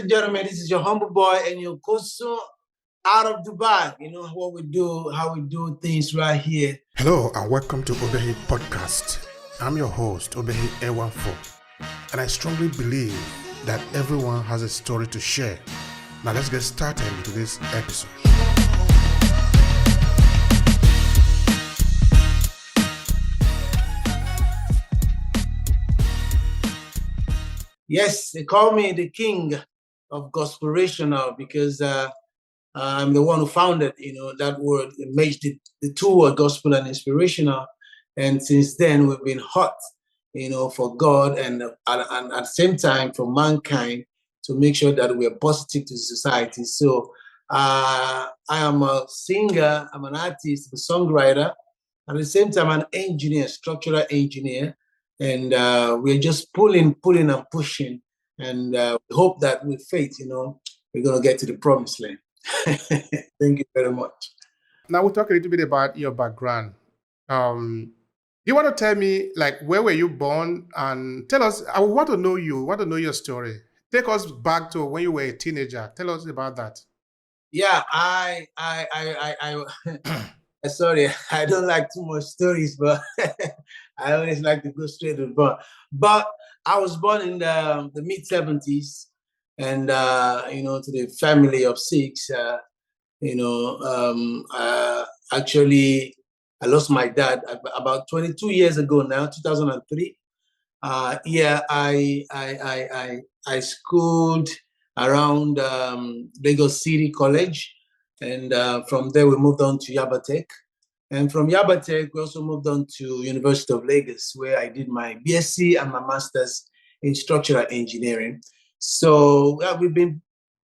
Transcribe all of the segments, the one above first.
and gentlemen, this is your humble boy, Enny Okosun, out of Dubai. You know what we do, how we do things right here. Hello and welcome to Obehi Podcast. I'm your host, Obehi Ewanfo, and I strongly believe that everyone has a story to share. Now let's get started into this episode. Yes, they call me the king of gospelrational because I'm the one who founded, that word. It merged the two word gospel and inspirational. And since then, we've been hot, for God and at the same time for mankind to make sure that we are positive to society. So I am a singer, I'm an artist, a songwriter, at the same time an engineer, structural engineer. And we're just pulling and pushing. And we hope that with faith, we're going to get to the promised land. Thank you very much. Now we'll talk a little bit about your background. You want to tell me, where were you born? And tell us, I want to know you, want to know your story. Take us back to when you were a teenager. Tell us about that. Yeah, I sorry, I don't like too much stories, but I always like to go straight to the point. But I was born in the mid-70s, and to the family of six. Actually, I lost my dad about 22 years ago now, 2003. I schooled around Lagos City College. And from there, we moved on to Yabatek. And from Yabatek, we also moved on to University of Lagos, where I did my BSc and my master's in structural engineering. So we've been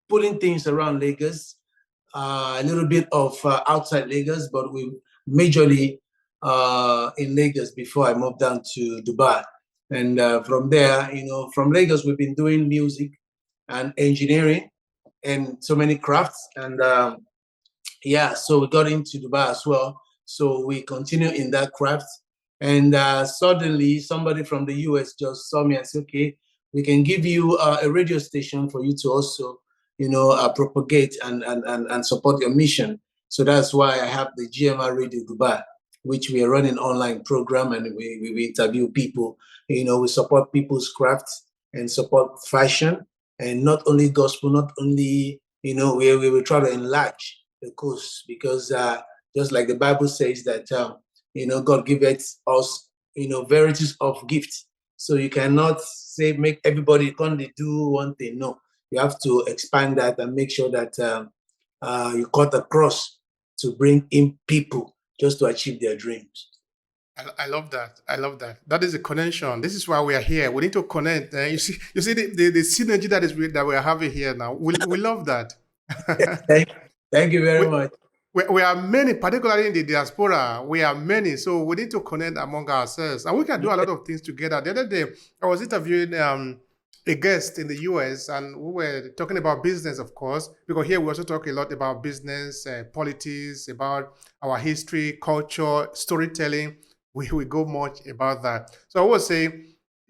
putting things around Lagos, a little bit of outside Lagos, but we majorly in Lagos before I moved down to Dubai. And from there, from Lagos, we've been doing music and engineering and so many crafts. And so we got into Dubai as well. So we continue in that craft. And suddenly somebody from the US just saw me and said, okay, we can give you a radio station for you to also, propagate and support your mission. So that's why I have the GMR Radio Dubai, which we are running online program, and we interview people. We support people's crafts and support fashion, and not only gospel, not only, we will try to enlarge the course, because just like the Bible says that, God giveth us, varieties of gifts. So you cannot say, make everybody come to do one thing. No, you have to expand that and make sure that you cut across to bring in people just to achieve their dreams. I love that. I love that. That is a connection. This is why we are here. We need to connect. You see the synergy that we are having here now. We love that. Thank you very much. We are many, particularly in the diaspora. We are many, so we need to connect among ourselves, and we can do a lot of things together. The other day, I was interviewing a guest in the US, and we were talking about business, of course, because here we also talk a lot about business, politics, about our history, culture, storytelling. We go much about that. So I would say,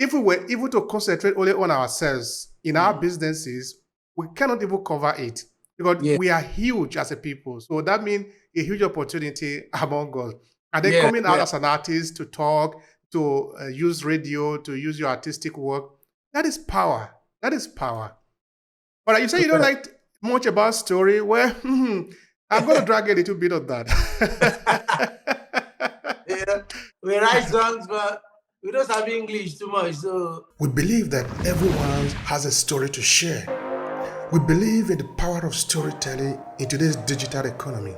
if we were able to concentrate only on ourselves in our businesses, we cannot even cover it. Because we are huge as a people. So that means a huge opportunity among us. And then coming out as an artist to talk, to use radio, to use your artistic work, that is power. That is power. But you say you don't like much about story. Well, I'm going to drag a little bit of that. We write songs, but we don't have English too much. So we believe that everyone has a story to share. We believe in the power of storytelling in today's digital economy.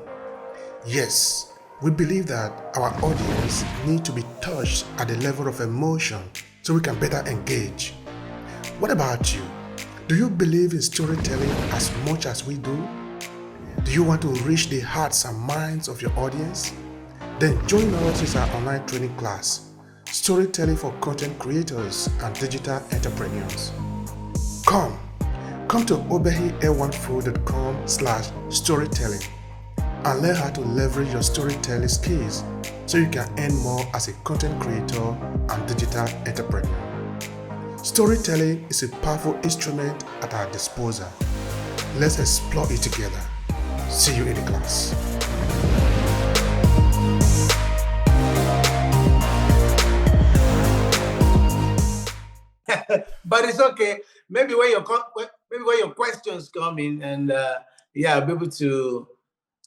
Yes, we believe that our audience need to be touched at the level of emotion so we can better engage. What about you? Do you believe in storytelling as much as we do? Do you want to reach the hearts and minds of your audience? Then join us in our online training class, Storytelling for Content Creators and Digital Entrepreneurs. Come to obehi1food.com/storytelling and learn how to leverage your storytelling skills so you can earn more as a content creator and digital entrepreneur. Storytelling is a powerful instrument at our disposal. Let's explore it together. See you in the class. But it's okay. Maybe when your questions come in, and I'll be able to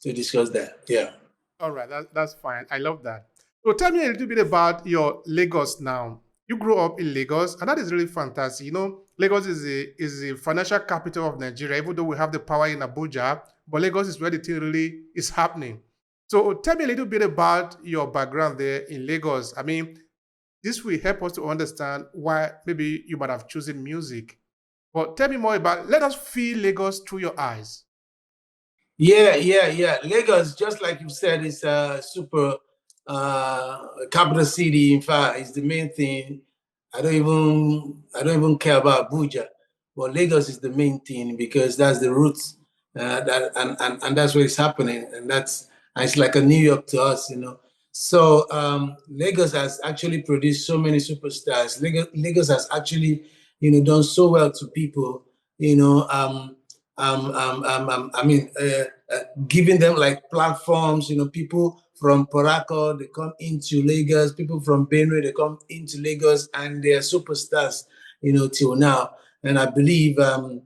discuss that. Yeah. All right, that's fine. I love that. So tell me a little bit about your Lagos now. You grew up in Lagos, and that is really fantastic. You know, Lagos is the financial capital of Nigeria, even though we have the power in Abuja, but Lagos is where the thing really is happening. So tell me a little bit about your background there in Lagos. I mean, this will help us to understand why maybe you might have chosen music. But tell me more about, let us feel Lagos through your eyes. Yeah. Lagos, just like you said, is a super capital city. In fact, it's the main thing. I don't even care about Abuja, but Lagos is the main thing because that's the roots. And that's where it's happening, and it's like a New York to us. So Lagos has actually produced so many superstars. Lagos has actually, done so well to people. You know, I mean, giving them like platforms. People from Porako, they come into Lagos. People from Benue, they come into Lagos, and they are superstars. Till now. And I believe a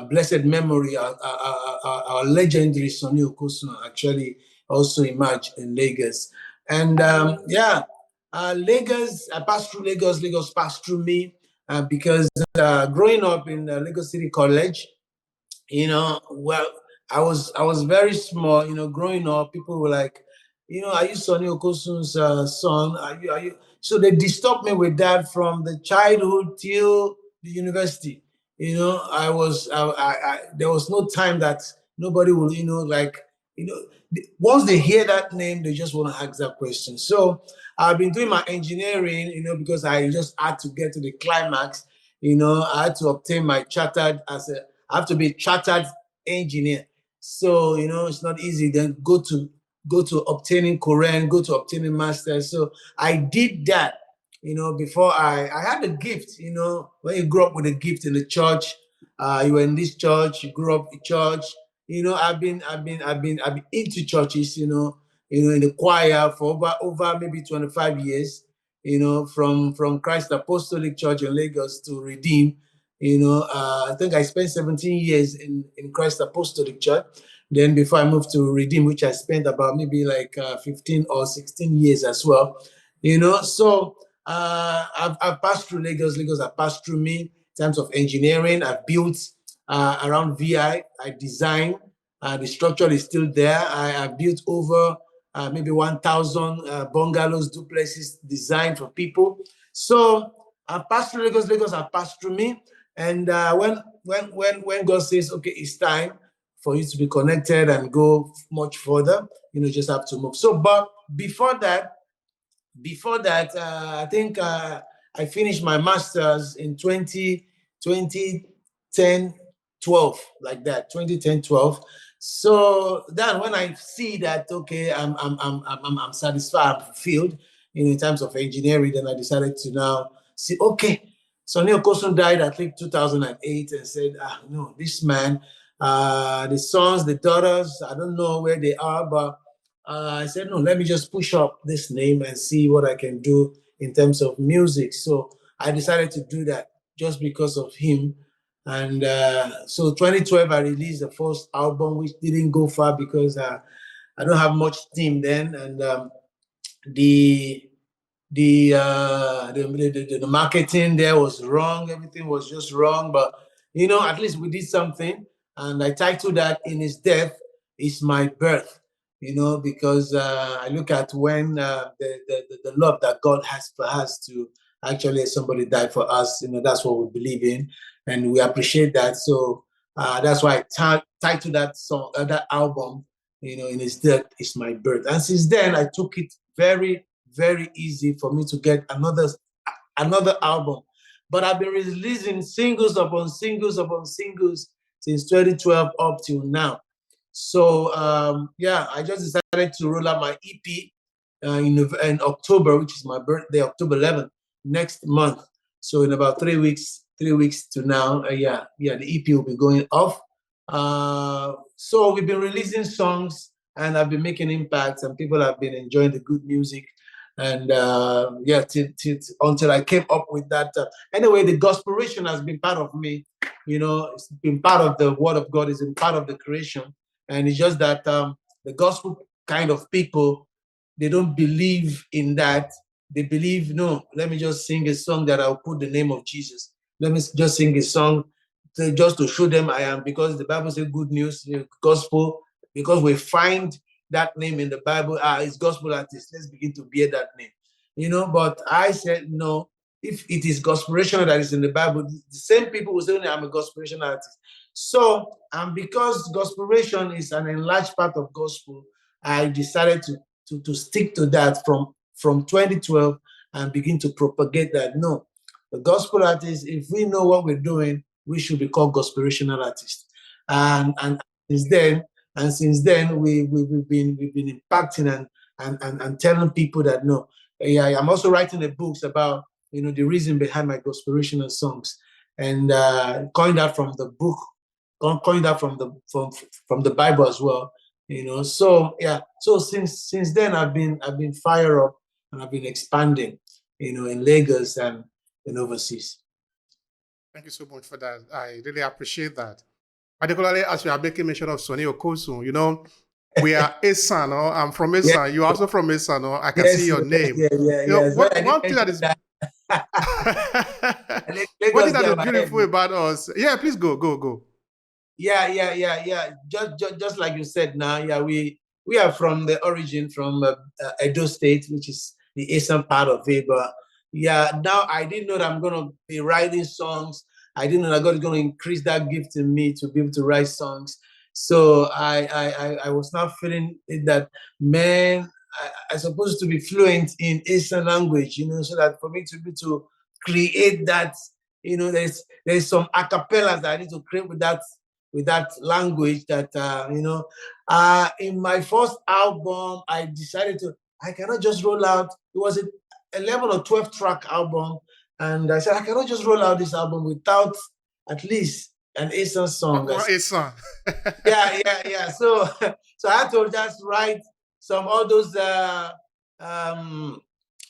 blessed memory, our legendary Sunny Okosun actually also emerged in Lagos. And Lagos, I passed through Lagos. Lagos passed through me because growing up in Lagos City College, well, I was very small. Growing up, people were like, are you Sunny Okosun's son? Are you? So they disturbed me with that from the childhood till the university. There was no time that nobody will, once they hear that name, they just want to ask that question. So I've been doing my engineering, because I just had to get to the climax. I had to obtain my chartered I have to be a chartered engineer. So, it's not easy. Then go to obtaining Korean, go to obtaining masters. So I did that, before I had a gift, when you grow up with a gift in the church, you were in this church, you grew up in church. I've been into churches, in the choir for over maybe 25 years, from Christ Apostolic Church in Lagos to Redeem. I think I spent 17 years in Christ Apostolic Church. Then before I moved to Redeem, which I spent about maybe like 15 or 16 years as well. So I've passed through Lagos. Lagos have passed through me in terms of engineering. I've built around VI. I designed. The structure is still there. I built over maybe 1,000 bungalows, duplexes designed for people. So I've passed through Lagos. Lagos have passed through me. And when God says, okay, it's time for you to be connected and go much further, you just have to move. So, but before that, I think I finished my master's in 2010, 12, like that, 2010, 12. So then when I see that, okay, I'm satisfied, I'm fulfilled, in terms of engineering, then I decided to now see, okay, Sunny Okosun died, I think, 2008, and said, no, this man, the sons, the daughters, I don't know where they are, but I said, no, let me just push up this name and see what I can do in terms of music. So I decided to do that just because of him. And so 2012, I released the first album, which didn't go far because I don't have much steam then. And the marketing there was wrong. Everything was just wrong. But, at least we did something. And I titled that In His Death Is My Birth. Because I look at when the love that God has for us to actually somebody died for us, that's what we believe in, and we appreciate that. So that's why I titled that song, that album, In His Death Is My Birth. And since then, I took it very, very easy for me to get another album. But I've been releasing singles upon singles upon singles since 2012 up till now. So I just decided to roll out my EP in October, which is my birthday, October 11th, next month. So in about 3 weeks to now, the EP will be going off. So we've been releasing songs, and I've been making impacts, and people have been enjoying the good music. And until I came up with that. Anyway, the gospelration has been part of me. It's been part of the Word of God. It's been part of the creation, and it's just that the gospel kind of people, they don't believe in that. They believe, no, let me just sing a song that I'll put the name of Jesus. Let me just sing a song just to show them I am, because the Bible says good news, gospel, because we find that name in the Bible, it's gospel artist. Let's begin to bear that name. But I said, no, if it is gospelation that is in the Bible, the same people will say, I'm a gospelation artist. So, and because gospelation is an enlarged part of gospel, I decided to stick to that from 2012 and begin to propagate that. No, the gospel artist, if we know what we're doing, we should be called gospelational artists. And since then, we've been impacting and telling people that no. I'm also writing the books about the reason behind my gospelational songs, and coined that from the book, coined that from the Bible as well. So since then I've been fired up, and I've been expanding, in Lagos and in overseas. Thank you so much for that. I really appreciate that. Particularly as you are making mention of Sunny Okosun, we are Esan, no? I'm from Esan. Yeah. You're also from Esan, no? I can see your name. One thing that is one thing that is beautiful about us. Yeah, please go. Yeah. Just like you said now, we are from the origin from Edo State, which is the eastern part of it. But now I didn't know that I'm going to be writing songs. I didn't know that God is going to increase that gift in me to be able to write songs. So I was now feeling that, man, I'm supposed to be fluent in Eastern language, so that for me to be to create that, there's some acapellas that I need to create with that language that, in my first album, I decided I cannot just roll out. It was an 11 or 12 track album. And I said, I cannot just roll out this album without at least an Eastern song. Eastern. Yeah. So I had to just write all those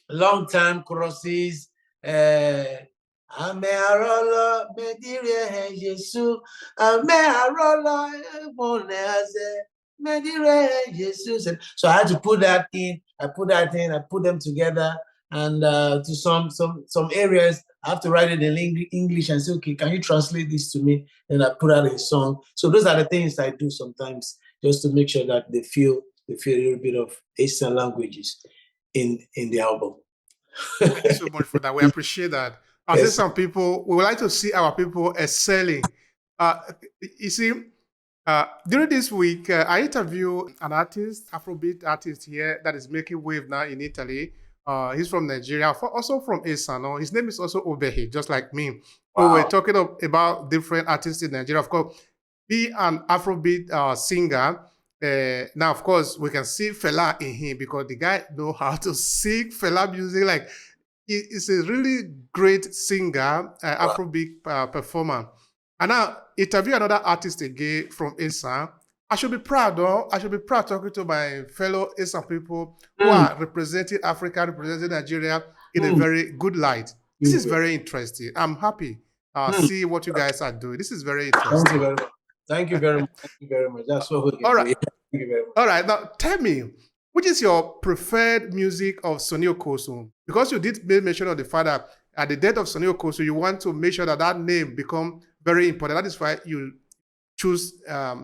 long-time choruses. So I had to put that in. I put them together. And to some areas, I have to write it in English and say, okay, can you translate this to me? And I put out a song. So those are the things I do sometimes, just to make sure that they feel a little bit of Eastern languages in the album. Thank you so much for that. We appreciate that. I think some people, we would like to see our people excelling. You see, during this week, I interviewed an artist, Afrobeat artist here that is making wave now in Italy. He's from Nigeria, also from Esan. His name is also Obehi, just like me. Wow. We were talking about different artists in Nigeria. Of course, be an Afrobeat singer. Now, of course, we can see Fela in him because the guy knows how to sing Fela music. Like, he's a really great singer, Afrobeat performer. And now, interview another artist again from Esan. I should be proud, though. I should be proud talking to my fellow Esan people who are representing Africa, representing Nigeria in a very good light. This is very interesting. I'm happy see what you guys are doing. This is very interesting. Thank you very much. That's so good. All right. Thank you very much. All right. Now, tell me, which is your preferred music of Sunny Okosun? Because you did mention of the fact that at the death of Sunny Okosun, you want to make sure that name become very important. That is why you choose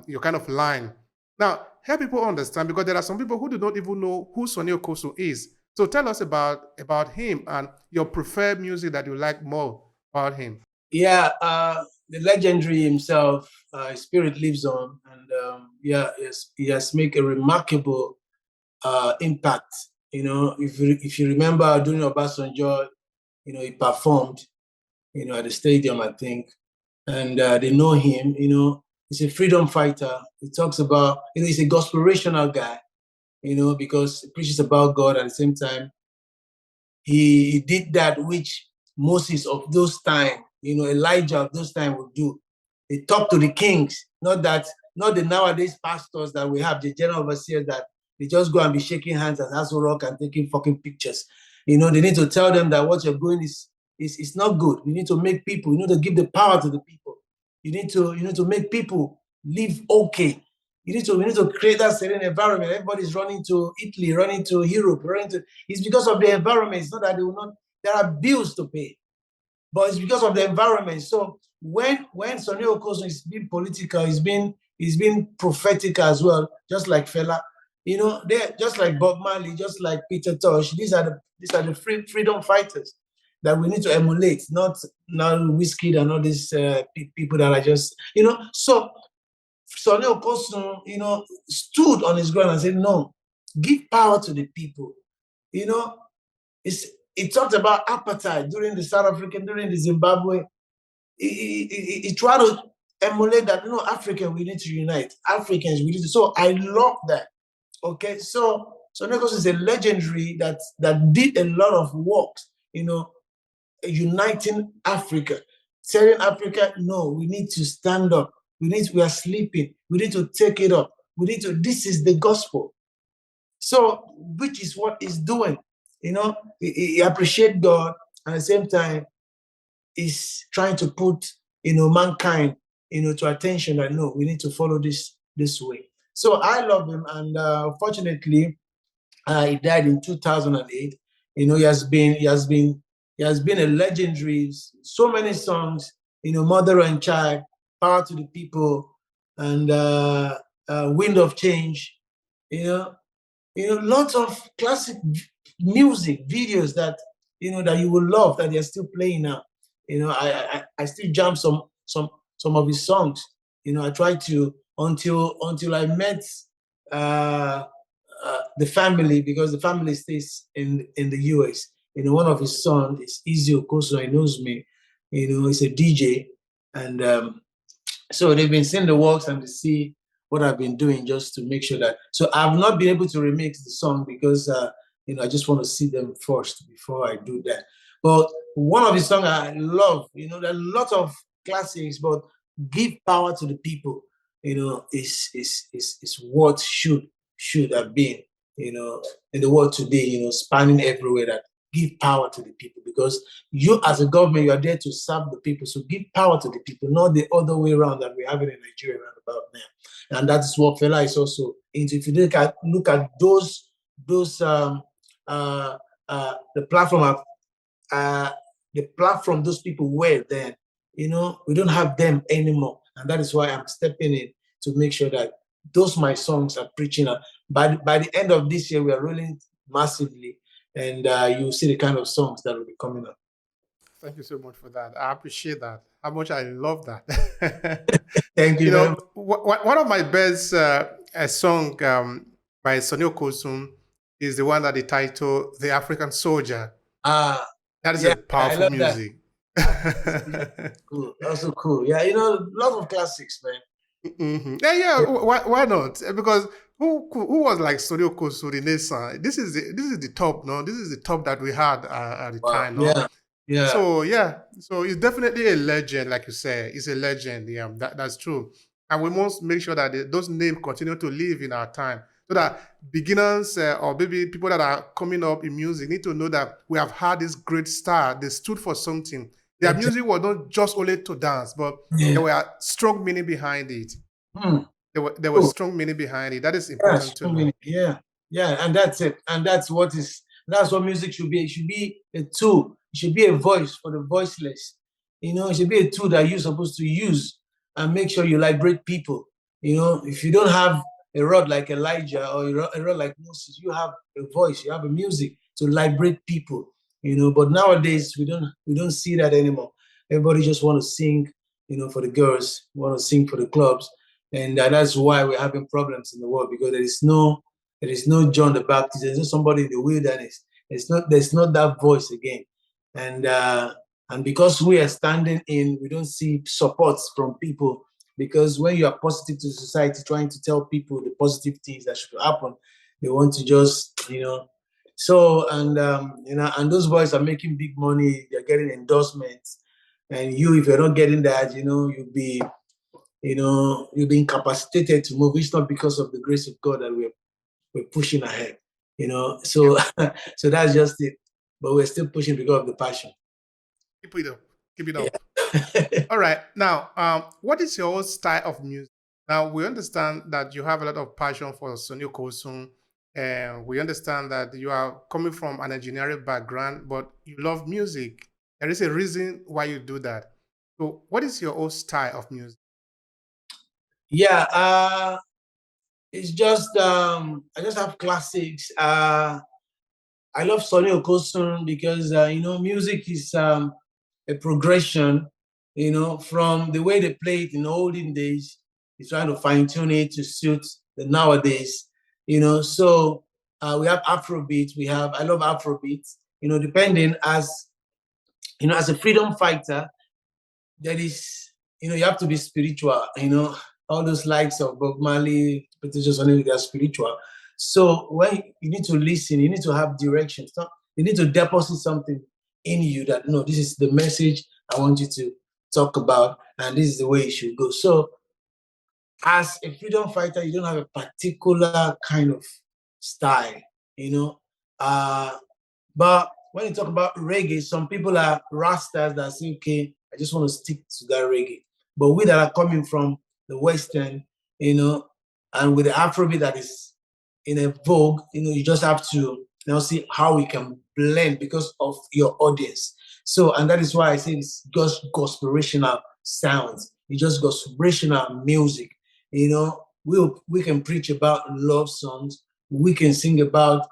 your kind of line. Now, help people understand, because there are some people who do not even know who Sunny Okosun is. So tell us about him and your preferred music that you like more about him. Yeah, the legendary himself, his spirit lives on, and he has made a remarkable impact. If you remember during Obasanjo, he performed, at the stadium, I think, and they know him. He's a freedom fighter. He talks about, he's a gospelational guy, because he preaches about God. At the same time, he did that which Moses of those time, Elijah of those time would do. They talk to the kings, not the nowadays pastors that we have, the general overseers that they just go and be shaking hands at Hassel Rock and taking fucking pictures. They need to tell them that what you're doing is not good. You need to make people, you need to give the power to the people. You need to make people live okay. You need to create that serene environment. Everybody's running to Italy, running to Europe, it's because of the environment. It's not that there are bills to pay, but it's because of the environment. So when Sunny Okosun is being political, he's being prophetic as well, just like Fela. They're just like Bob Marley, just like Peter Tosh. These are the freedom fighters that we need to emulate, not Whiskey and all these people that are just, So Sunny Okosun, stood on his ground and said, no, give power to the people. He talked about apartheid during the South African, during the Zimbabwe. He tried to emulate that, African, we need to unite. Africans, we need to. So I love that. Okay, so Sunny Okosun is a legendary that did a lot of work, uniting Africa, telling Africa, no, we need to stand up. We are sleeping. We need to take it up. This is the gospel. So, which is what he's doing. He appreciates God, and at the same time, he's trying to put, mankind, to attention that, no, we need to follow this way. So I love him, and fortunately, he died in 2008. He has been a legendary, so many songs, Mother and Child, Power to the People, and Wind of Change, lots of classic music videos that that you will love, that they're still playing now. I still jam some of his songs. I tried to until I met the family, because the family stays in the US. One of his sons is Enny Okosun. He knows me. He's a DJ, and so they've been seeing the works and they see what I've been doing just to make sure that. So I've not been able to remix the song because I just want to see them first before I do that. But one of the songs I love, there are a lot of classics, but Give Power to the People, is what should have been, in the world today, spanning everywhere, that give power to the people, because you as a government, you are there to serve the people. So give power to the people, not the other way around that we have it in Nigeria right about now. And that is what Fela is also into. If you look at those the platform those people were then, we don't have them anymore. And that is why I'm stepping in to make sure that those my songs are preaching. By the end of this year, we are rolling massively, and you'll see the kind of songs that will be coming up. Thank you so much for that. I appreciate that. How much I love that. Thank you. One of my best song by Sunny Okosun is the one that they title "The African Soldier." That is a powerful music. Cool. Also cool. Yeah, lots of classics, man. Mm-hmm. Yeah. Why not? Because who was like Sunny Okosun in Nessa? This is the top, no? This is the top that we had at the time, no? Yeah. So he's definitely a legend, like you say. He's a legend. Yeah, that's true. And we must make sure that those names continue to live in our time, so that beginners or maybe people that are coming up in music need to know that we have had this great star. They stood for something. Their music was not just only to dance, but there were strong meaning behind it. There was strong meaning behind it. That is important to know. Yeah, and that's it. And that's what music should be. It should be a tool. It should be a voice for the voiceless. It should be a tool that you're supposed to use and make sure you liberate people. If you don't have a rod like Elijah or a rod like Moses, you have a voice, you have a music to liberate people. But nowadays we don't see that anymore. Everybody just want to sing, for the girls, want to sing for the clubs, and that's why we're having problems in the world, because there is no John the Baptist. There's no somebody in the wilderness. There's not that voice again, and because we are standing in, we don't see support from people. Because when you are positive to society, trying to tell people the positive things that should happen, they want to just, So, and those boys are making big money. They're getting endorsements, and you, if you're not getting that, you'll be incapacitated to move. It's not because of the grace of God that we're pushing ahead. So so that's just it. But we're still pushing because of the passion. Keep it up. Keep it up. Yeah. All right. Now, what is your own style of music? Now, we understand that you have a lot of passion for Sunny Okosun, and we understand that you are coming from an engineering background, but you love music. There is a reason why you do that. So, what is your own style of music? Yeah, it's just I just have classics. I love Sunny Okosun because music is a progression. From the way they play it in the olden days, he's trying to fine tune it to suit the nowadays. So we have Afrobeat. I love Afrobeat. Depending as a freedom fighter, there is, you have to be spiritual, all those likes of Bob Marley, Petition Sunny, they are spiritual. So when you need to listen, you need to have direction. You need to deposit something in you that, no, this is the message I want you to talk about, and this is the way it should go. So as a freedom fighter, you don't have a particular kind of style, you know. But when you talk about reggae, some people are rastas that say, okay, I just want to stick to that reggae. But we that are coming from the Western, and with the Afrobeat that is in a vogue, you just have to now see how we can blend because of your audience. So, and that is why I say it's just gospelational sounds. It's just gospelational music. We can preach about love songs. We can sing about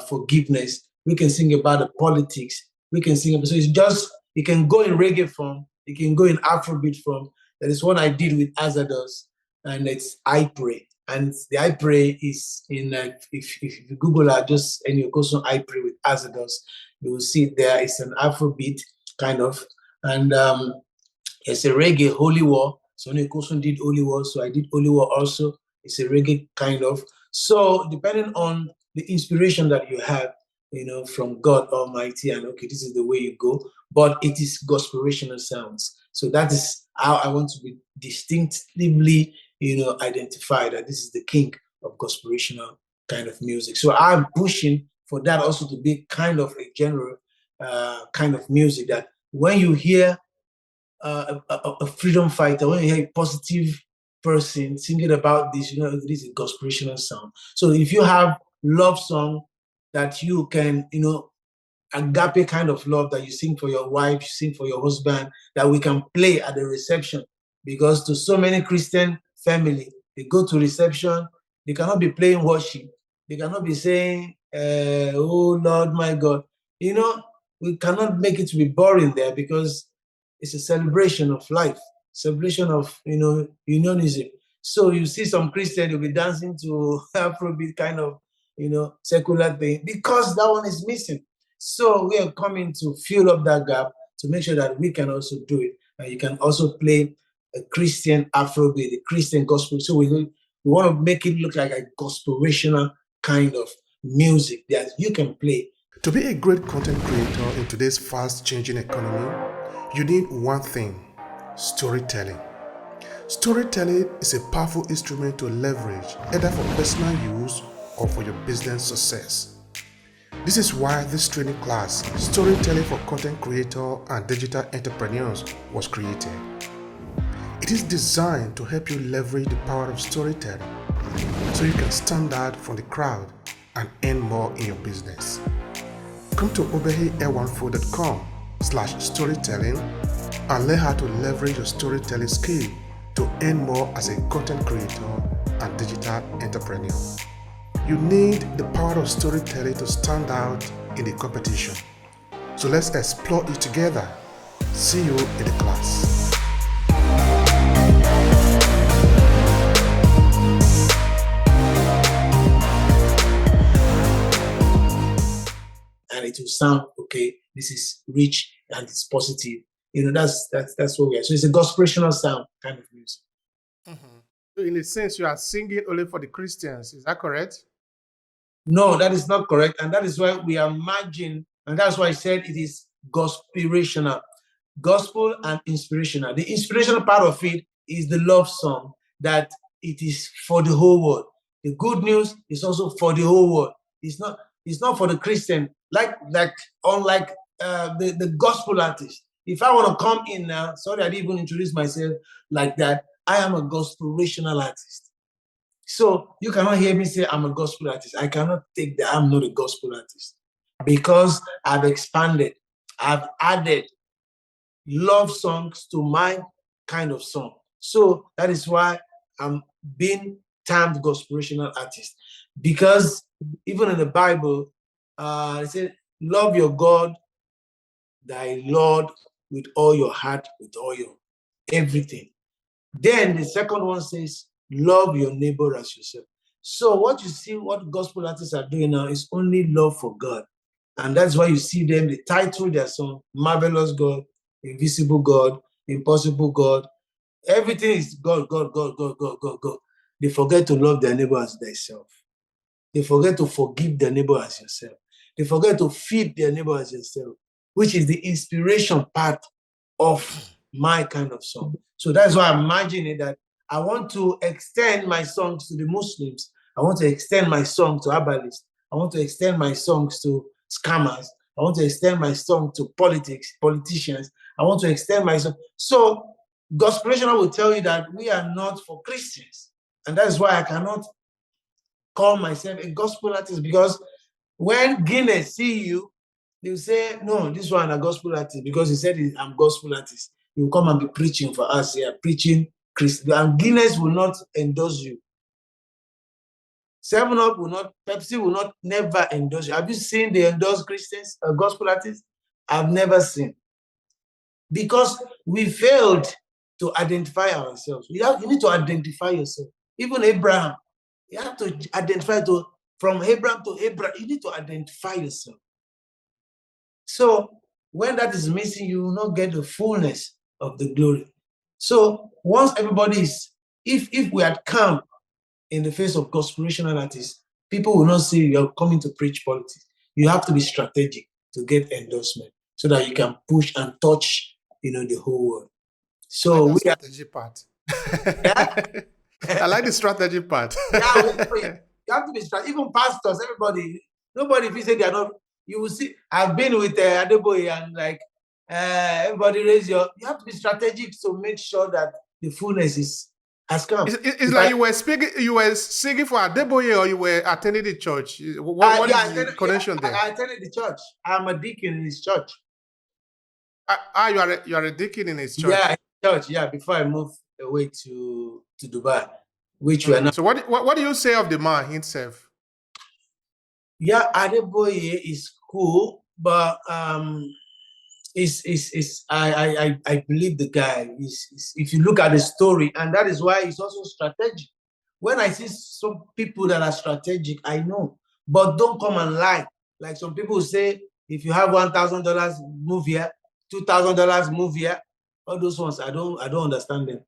forgiveness. We can sing about the politics. We can sing about, so it's just, it can go in reggae form. It can go in Afrobeat form. That is what I did with Azados, and it's I Pray. And the I Pray is in, if you Google just Enny Okosun I Pray with Azados, you will see it there. It's an Afrobeat kind of, and it's a reggae holy war. Sunny Okosun did holy war, so I did holy war also. It's a reggae kind of. So depending on the inspiration that you have, from God Almighty, and okay, this is the way you go. But it is gospelational sounds. So that is how I want to be distinctively, identified that this is the king of gospelational kind of music. So I'm pushing for that also to be kind of a general kind of music that when you hear a freedom fighter, when you hear a positive person singing about this, this is a gospelational sound. So if you have love song that you can, agape kind of love that you sing for your wife, you sing for your husband, that we can play at the reception. Because to so many Christian family, they go to reception, they cannot be playing worship. They cannot be saying, oh Lord, my God. We cannot make it to be boring there because it's a celebration of life, celebration of, unionism. So you see some Christian will be dancing to Afrobeat kind of, secular thing because that one is missing. So we are coming to fill up that gap to make sure that we can also do it. And you can also play a Christian Afrobeat, a Christian gospel. So we want to make it look like a gospelational kind of music that you can play. To be a great content creator in today's fast changing economy, you need one thing: storytelling. Storytelling is a powerful instrument to leverage either for personal use or for your business success. This is why this training class, Storytelling for Content Creator and Digital Entrepreneurs, was created. It is designed to help you leverage the power of storytelling so you can stand out from the crowd and earn more in your business. Come to obehi-1.com/storytelling and learn how to leverage your storytelling skill to earn more as a content creator and digital entrepreneur. You need the power of storytelling to stand out in the competition. So let's explore it together. See you in the class. And it will sound okay. This is rich and it's positive. That's what we are. So it's a gospelational sound kind of music. Mm-hmm. So in a sense, you are singing only for the Christians. Is that correct? No, that is not correct. And that is why we are merging. And that's why I said it is gospirational. Gospel and inspirational. The inspirational part of it is the love song that it is for the whole world. The good news is also for the whole world. It's not for the Christian. Unlike the gospel artist. If I want to come in now, sorry, I didn't even introduce myself like that. I am a gospirational artist. So you cannot hear me say I'm a gospel artist. I cannot take that I'm not a gospel artist because I've expanded. I've added love songs to my kind of song. So that is why I'm being termed gospirational artist. Because even in the Bible, it said, love your God, thy Lord, with all your heart, with all your everything. Then the second one says, love your neighbor as yourself. So what you see, what gospel artists are doing now is only love for God. And that's why you see them, they title their song, Marvelous God, Invisible God, Impossible God. Everything is God, God, God, God, God, God, God. They forget to love their neighbor as themselves. They forget to forgive their neighbor as yourself. They forget to feed their neighbor as yourself, which is the inspiration part of my kind of song. So that's why I'm imagining that I want to extend my songs to the Muslims. I want to extend my song to Abalis. I want to extend my songs to scammers. I want to extend my song to politicians. I want to extend my song. So gospelational will tell you that we are not for Christians. And that's why I cannot call myself a gospel artist, because when Guinness see you, they'll say, no, this one a gospel artist, because he said I'm gospel artist. He will come and be preaching for us here, preaching Christ. And Guinness will not endorse you. 7-Up will not, Pepsi will not never endorse you. Have you seen they endorse Christians, gospel artists? I've never seen. Because we failed to identify ourselves. You need to identify yourself. Even Abraham, you have to identify from Abraham to Abraham. You need to identify yourself. So when that is missing, you will not get the fullness of the glory. So once everybody is, if we had come in the face of gospelational artists, people will not say you're coming to preach politics. You have to be strategic to get endorsement so that you can push and touch, the whole world. So like the strategy part. Yeah? I like the strategy part. Yeah, you have to be strategic. Even pastors, nobody, if you say they are not, you will see. I've been with Adeboye and everybody you have to be strategic to make sure that the fullness has come. It's like you were singing for Adeboye, or you were attending the church. What is the connection there? I attended the church. I'm a deacon in his church. You are a deacon in his church. Yeah, church. Yeah, before I moved away to Dubai, which we are not. So what do you say of the man himself? Yeah, Adeboye is cool, but I believe the guy is, if you look at the story, and that is why he's also strategic. When I see some people that are strategic, I know, but don't come and lie. Like some people say, if you have $1,000, move here, $2,000, move here. All those ones, I don't understand them.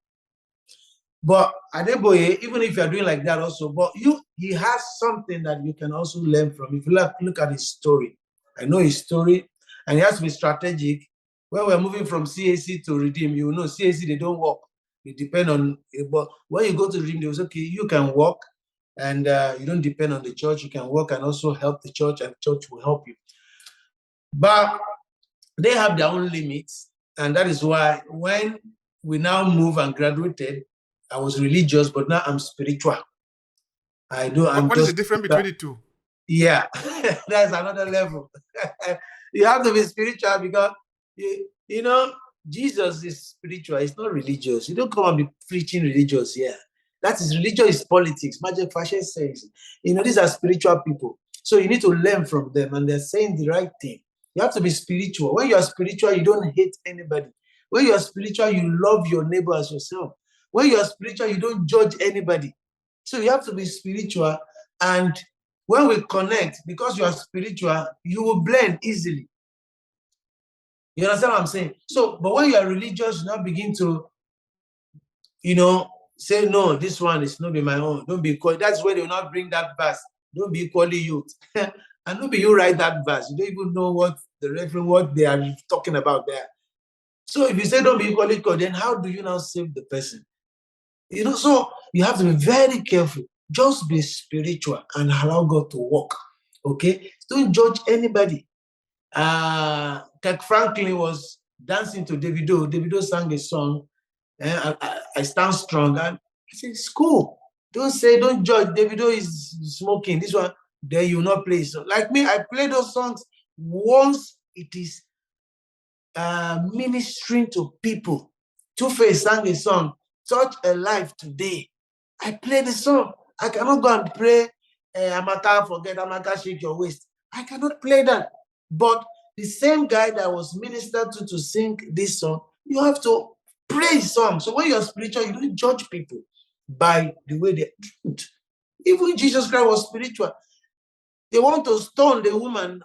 But Adeboye, even if you're doing like that also, but he has something that you can also learn from. If you look at his story, I know his story, and he has to be strategic. When we're moving from CAC to Redeem, you know, CAC, they don't work. They depend on, but when you go to Redeem, they say, okay, you can work, and you don't depend on the church. You can work and also help the church, and the church will help you. But they have their own limits, and that is why when we now move and graduated, I was religious, but now I'm spiritual. What is the difference between the two? Yeah, that's another level. You have to be spiritual because, Jesus is spiritual. It's not religious. You don't come and be preaching religious here. That is, religion is politics. Magic Fashion says, these are spiritual people. So you need to learn from them, and they're saying the right thing. You have to be spiritual. When you are spiritual, you don't hate anybody. When you are spiritual, you love your neighbor as yourself. When you are spiritual, you don't judge anybody. So you have to be spiritual. And when we connect, because you are spiritual, you will blend easily. You understand what I'm saying? So, but when you are religious, you now begin to, say, no, this one is not be my own. Don't be quiet. That's where they will not bring that verse. don't be equally youth. And don't be you write that verse. You don't even know what they are talking about there. So if you say don't be equally equal, then how do you now save the person? So you have to be very careful. Just be spiritual and allow God to work. Okay? Don't judge anybody. Kirk Franklin was dancing to Davido. Davido sang a song, I Stand Strong. And I said, it's cool. Don't judge. Davido is smoking. This one, then you will not play. So, like me, I play those songs once it is ministering to people. Two-Face sang a song, Touch a Life Today. I play the song. I cannot go and pray, Amaka, forget Amaka, shake your waist. I cannot play that. But the same guy that was ministered to sing this song, you have to praise song. So when you're spiritual, you don't judge people by the way they treat. Even Jesus Christ was spiritual. They want to stone the woman,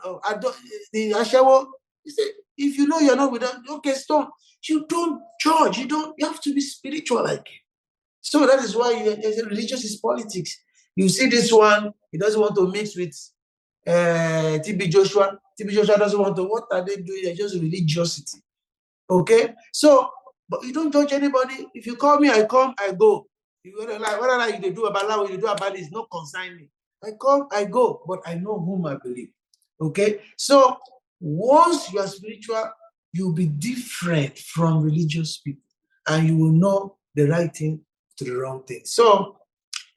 the Ashawo. He said, if you know you're not with them, okay, stone. You don't judge. You have to be spiritual like it. So that is why religious is politics. You see this one, he doesn't want to mix with TB Joshua. TB Joshua doesn't want to. What are they doing? They're just religiosity. Okay? So, but you don't judge anybody. If you call me, I come, I go. Whether you do about you do about this, not consign me. I come, I go, but I know whom I believe. Okay? So, once you are spiritual, you'll be different from religious people, and you will know the right thing to the wrong thing. So,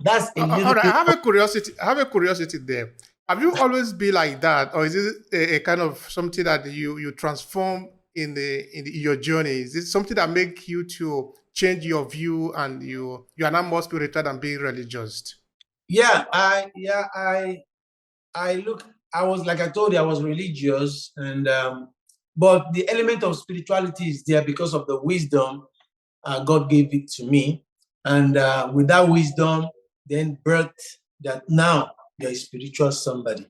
that's a little bit. I have a curiosity there. Have you always been like that, or is it a kind of something that you transform in your journey? Is it something that make you to change your view and you are now more spiritual than being religious? I was, like I told you, I was religious, and but the element of spirituality is there because of the wisdom God gave it to me, and with that wisdom, then birthed that now you're a spiritual somebody.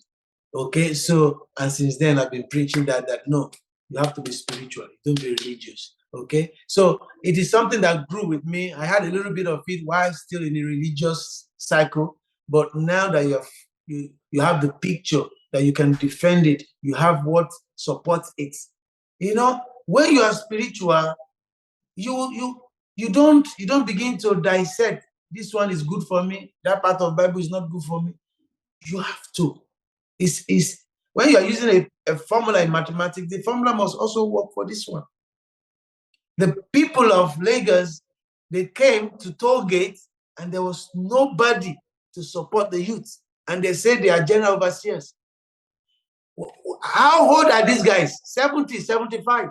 Okay, so and since then I've been preaching that no, you have to be spiritual, don't be religious. Okay, so it is something that grew with me. I had a little bit of it while still in the religious cycle, but now that you have the picture that you can defend it, you have what supports it. When you are spiritual, you don't begin to dissect. This one is good for me. That part of Bible is not good for me. You have to. It's when you are using a formula in mathematics, the formula must also work for this one. The people of Lagos, they came to toll gate and there was nobody to support the youth. And they said they are general overseers. How old are these guys? 70, 75.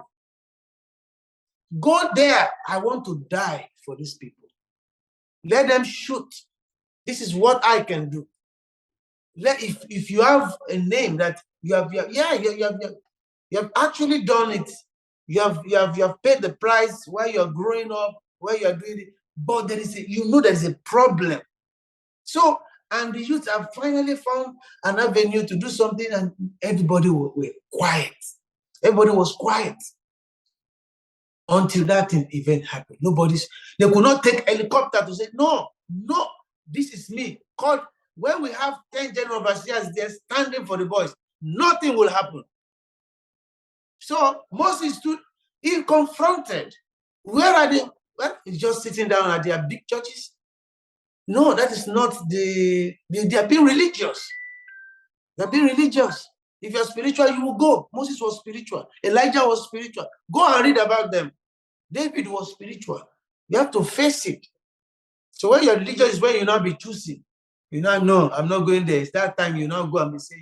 Go there. I want to die for these people. Let them shoot. This is what I can do. If you have a name that you have actually done it. You have paid the price while you're growing up, while you're doing it. But there is a problem. So, and the youth have finally found an avenue to do something, and everybody were quiet. Everybody was quiet until that event happened. They could not take helicopter to say, no, this is me. When we have 10 general overseers, they're standing for the boys. Nothing will happen. So Moses stood, he confronted. Where are they? Well, he's just sitting down at their big churches. No, that is not they are being religious. They're being religious. If you're spiritual, you will go. Moses was spiritual. Elijah was spiritual. Go and read about them. David was spiritual. You have to face it. So when you're religious is when you not be choosing. You know, no, I'm not going there. It's that time you now go and say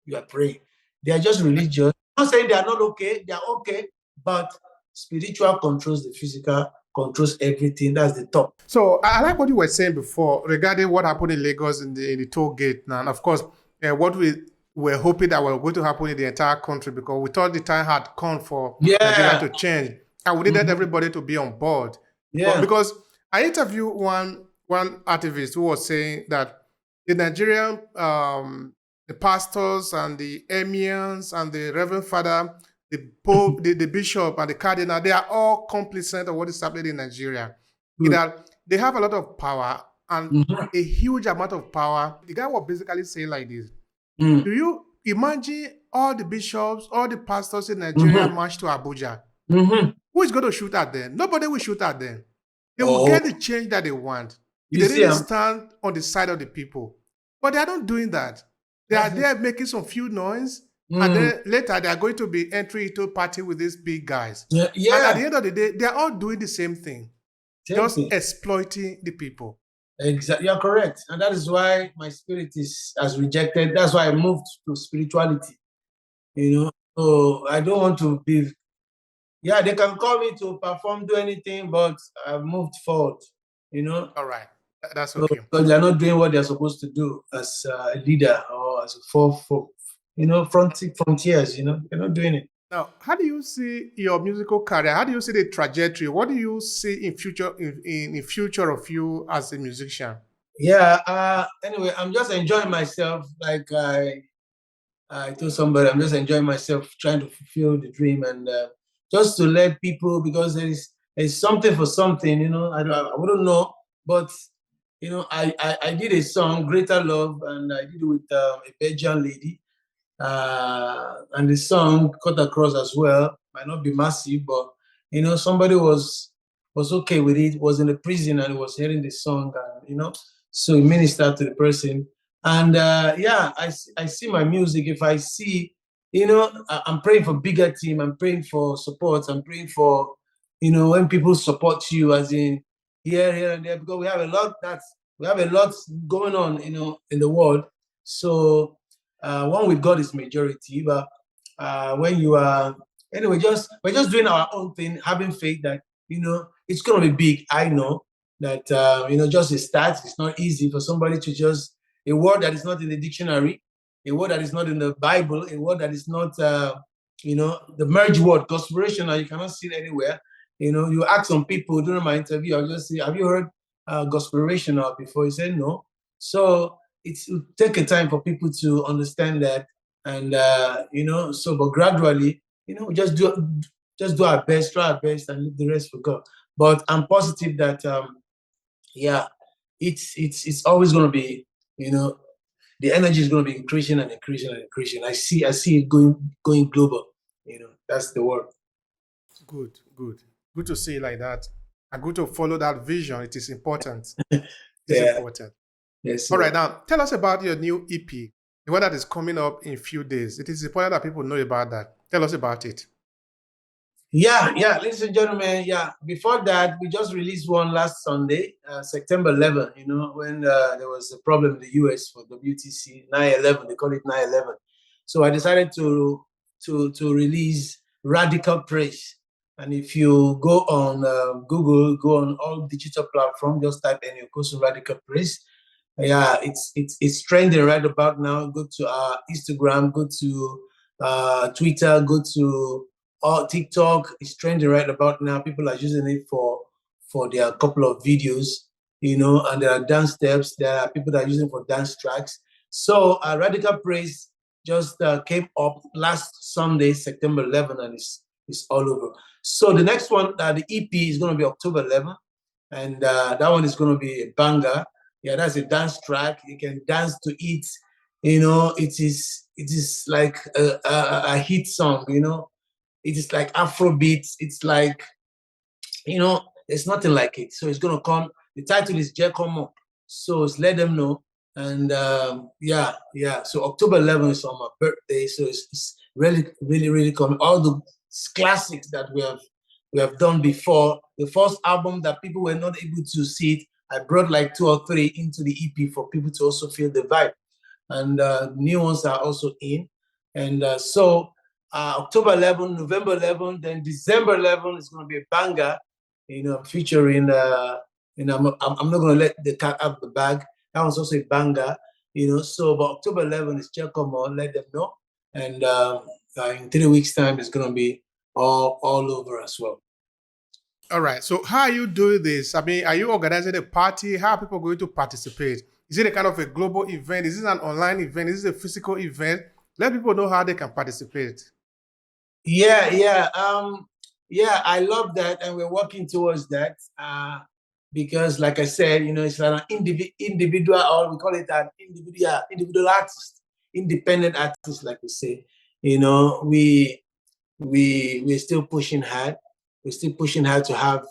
you are praying. They are just religious. I'm not saying they are not okay. They are okay, but spiritual controls the physical, controls everything. That's the top. So I like what you were saying before regarding what happened in Lagos in the toll gate. Now, and of course, what we were hoping that was going to happen in the entire country, because we thought the time had come for Nigeria to change, and we needed everybody to be on board. Yeah. But because I interviewed one activist who was saying that the Nigerian, the pastors and the emirs and the Reverend Father, the Pope, the Bishop and the Cardinal, they are all complicit of what is happening in Nigeria. That they have a lot of power, and Mhm. a huge amount of power. The guy was basically saying like this: Mm. do you imagine all the bishops, all the pastors in Nigeria Mhm. march to Abuja? Mhm. Who is going to shoot at them? Nobody will shoot at them. They will Oh, get the change that they want if you they see, really stand on the side of the people. But they are not doing that. They are that's it. there making some few noise, and Mm. then later they are going to be entering into a party with these big guys. Yeah, And at yeah, the end of the day, they are all doing the same thing, same just thing. exploiting the people. Exactly, you're correct, and that is why my spirit is has rejected. That's why I moved to spirituality. You know, so I don't want to be. Yeah, they can call me to perform, do anything, but I've moved forward. You know, All right, that's so okay. because they're not doing what they're supposed to do as a leader or as a for frontiers. They're not doing it. Now, how do you see your musical career? How do you see the trajectory? What do you see in future in the future of you as a musician? Yeah. Anyway, I'm just enjoying myself. Like I told somebody, I'm just enjoying myself, trying to fulfill the dream, and just to let people, because there is something for something. I wouldn't know, but I did a song, Greater Love, and I did it with a Belgian lady, and the song cut across as well. Might not be massive, but somebody was okay with it. Was in the prison and was hearing the song, and so he ministered to the person. And yeah, I see my music. If I see, I'm praying for bigger team. I'm praying for support. I'm praying for, when people support you, as in here and there, because we have a lot going on, in the world. So one with God is majority, but when you are anyway, we're just doing our own thing, having faith that it's gonna be big. I know that just a start. It's not easy for somebody to just a word that is not in the dictionary, a word that is not in the Bible, a word that is not the merge word, conspirational. You cannot see it anywhere. You ask some people during my interview, I'll just say, "Have you heard conspirational before?" He said no. So it will take a time for people to understand that, and but gradually, we just do our best, try our best, and leave the rest for God. But I'm positive that yeah, it's always going to be, the energy is going to be increasing and increasing and increasing. I see it going global. That's the word. Good, good. Good to see it like that. And good to follow that vision. It is important. It is Yeah. important. Yes, All sir. right, now tell us about your new EP, the one that is coming up in a few days. It is important that people know about that. Tell us about it. Yeah, yeah, ladies and gentlemen. Yeah, before that, we just released one last Sunday, September 11th, when there was a problem in the US for WTC 9/11. They call it 9/11. So I decided to release Radical Praise. And if you go on Google, go on all digital platforms, just type Enny Okosun Radical Praise. Yeah, it's trending right about now. Go to Instagram, go to Twitter, go to TikTok. Is trending right about now. People are using it for their couple of videos, and there are dance steps. There are people that are using for dance tracks. So Radical Praise just came up last Sunday, September 11th, and it's all over. So the next one, the EP is going to be October 11th, and that one is going to be a banger. Yeah, that's a dance track. You can dance to it. It is like a hit song. It is like Afrobeat. It's like, there's nothing like it. So it's gonna come. The title is Giacomo. So it's let them know. And yeah, yeah. So October 11th is on my birthday. So it's really, really, really coming. All the classics that we have done before. The first album that people were not able to see it, I brought like two or three into the EP for people to also feel the vibe. And new ones are also in. And so October 11, November 11, then December 11 is going to be a banger, featuring, I'm not going to let the cat out of the bag. That one's also a banger, So, but October 11 is Giacomo, let them know. And in 3 weeks' time, it's going to be all over as well. All right. So how are you doing this? I mean, are you organizing a party? How are people going to participate? Is it a kind of a global event? Is this an online event? Is this a physical event? Let people know how they can participate. Yeah, yeah. Yeah, I love that, and we're working towards that. because, like I said, it's an individual, or we call it an individual artist, independent artist, like we say. We're still pushing hard. We're still pushing hard to have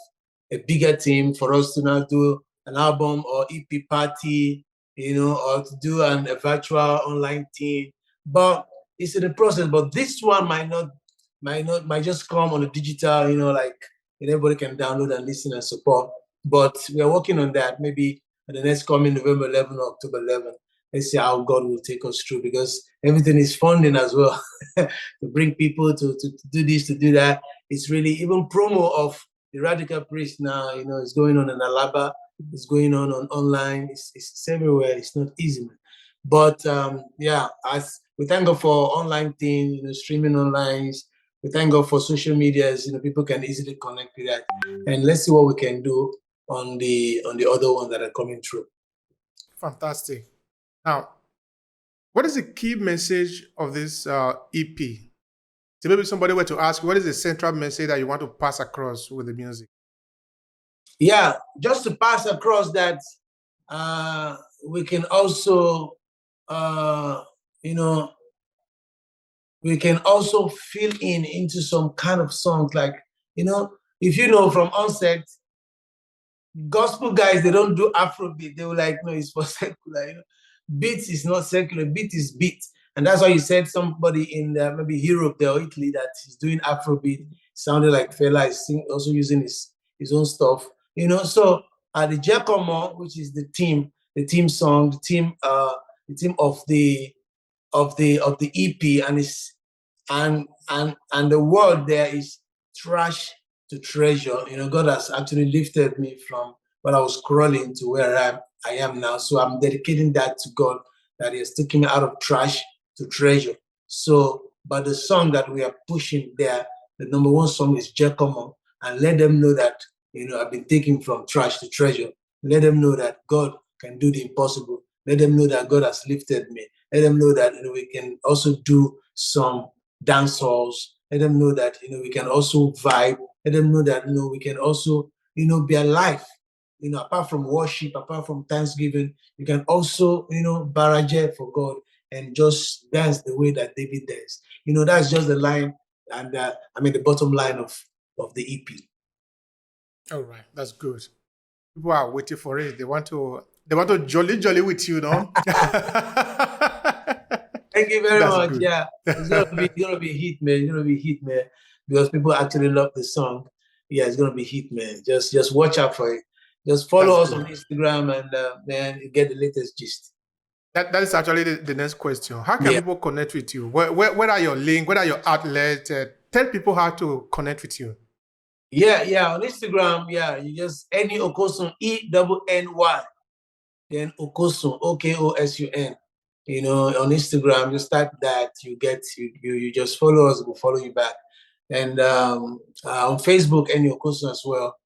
a bigger team for us to now do an album or EP party, or to do a virtual online team. But it's in the process. But this one might just come on a digital, like everybody can download and listen and support. But we are working on that. Maybe the next coming November 11 or October 11. Let's see how God will take us through, because everything is funding as well. To bring people to do this, to do that. It's really, even promo of the Radical Priest now, it's going on in Alaba, it's going on online, it's everywhere. It's not easy, man. But as we thank God for online things, streaming online. We thank God for social medias, people can easily connect with that. And let's see what we can do on the other ones that are coming through. Fantastic. Now, what is the key message of this EP? So maybe somebody were to ask, what is the central message that you want to pass across with the music? Yeah, just to pass across that we can also, we can also fill into some kind of songs, like, if from onset, gospel guys, they don't do Afrobeat. They were like, no, it's for secular. Beat is not secular. Beat is beat. And that's why you said somebody in maybe Europe there or Italy that is doing Afrobeat sounded like Fela is also using his own stuff. So the Giacomo, which is the team song, the team of the EP, and the word there is trash to treasure. God has actually lifted me from when I was crawling to where I am now. So I'm dedicating that to God, that He has taken me out of trash to treasure. So, but the song that we are pushing there, the number one song is Giacomo, and let them know that, I've been taken from trash to treasure. Let them know that God can do the impossible. Let them know that God has lifted me. Let them know that, we can also do some dance halls. Let them know that, we can also vibe. Let them know that, we can also, be alive. Apart from worship, apart from thanksgiving, you can also, barrage for God and just dance the way that David danced. That's just the line, and the bottom line of the EP. All right, that's good. People are waiting for it. They want to jolly with you, no? Thank you very much. Good. Yeah, it's gonna be hit, man. It's gonna be hit, man, because people actually love the song. Yeah, it's gonna be hit, man. Just watch out for it. Just follow us on Instagram, and man, you get the latest gist. That is actually the next question. How can people connect with you? Where are your links? Where are your outlets? Tell people how to connect with you. Yeah. On Instagram, you just Enny Okosun, ENNY, then Okosun, Okosun. On Instagram, you start that, you just follow us, we'll follow you back. And on Facebook, Enny Okosun as well.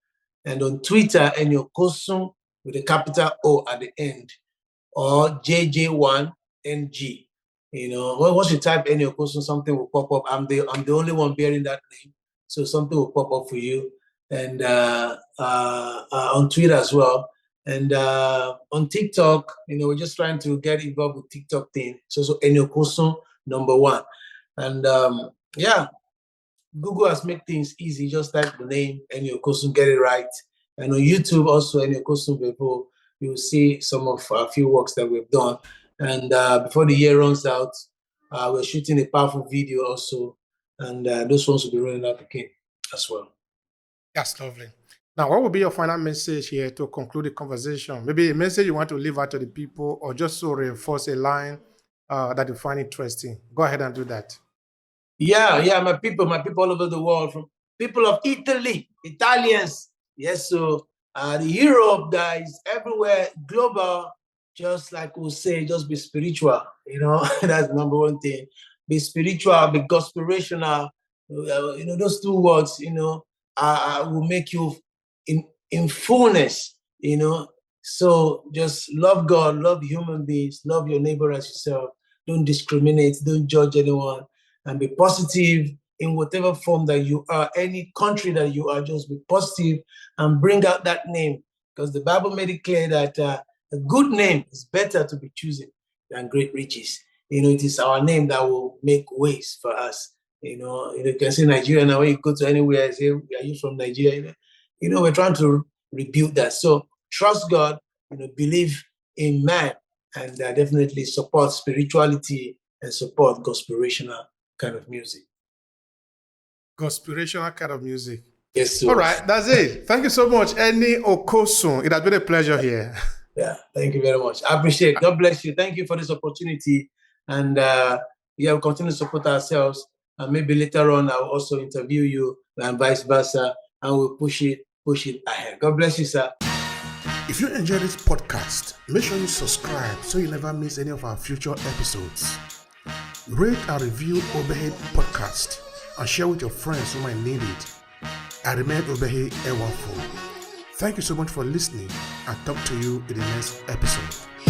And on Twitter, Enny Okosun with a capital O at the end, or JJ1NG. Once you type Enny Okosun, something will pop up. I'm the only one bearing that name, so something will pop up for you. And on Twitter as well. And on TikTok, we're just trying to get involved with TikTok thing. So Enny Okosun #1. And Google has made things easy. Just type the name Enny Okosun, get it right. And on YouTube also, Enny Okosun Bebo, you will see some of a few works that we've done. And before the year runs out, we're shooting a powerful video also. And those ones will be rolling out again as well. That's lovely. Now, what will be your final message here to conclude the conversation? Maybe a message you want to leave out to the people, or just to reinforce a line that you find interesting. Go ahead and do that. Yeah, my people all over the world, from people of Italy, Italians, yes, so the Europe, guys, everywhere, global, just like we'll say, just be spiritual, that's the number one thing. Be spiritual, be gospelational, those two words, will make you in fullness, so just love God, love human beings, love your neighbor as yourself, don't discriminate, don't judge anyone, and be positive in whatever form that you are, any country that you are. Just be positive and bring out that name, because the Bible made it clear that a good name is better to be chosen than great riches. It is our name that will make ways for us. You can see Nigeria now. When you go to anywhere, say, "Are you from Nigeria?" We're trying to rebuild that. So trust God. Believe in man, and definitely support spirituality and support gospelational kind of music. Gospelational kind of music. Yes, sir. All right, that's it. Thank you so much, Enny Okosun. It has been a pleasure here. Yeah, thank you very much. I appreciate it. God bless you. Thank you for this opportunity. And we'll continue to support ourselves. And maybe later on, I'll also interview you and vice versa. And we'll push it ahead. God bless you, sir. If you enjoyed this podcast, make sure you subscribe so you never miss any of our future episodes. Rate and review Obehi Podcast and share with your friends who might need it. I remain Obehi Ewafo. Thank you so much for listening. I'll talk to you in the next episode.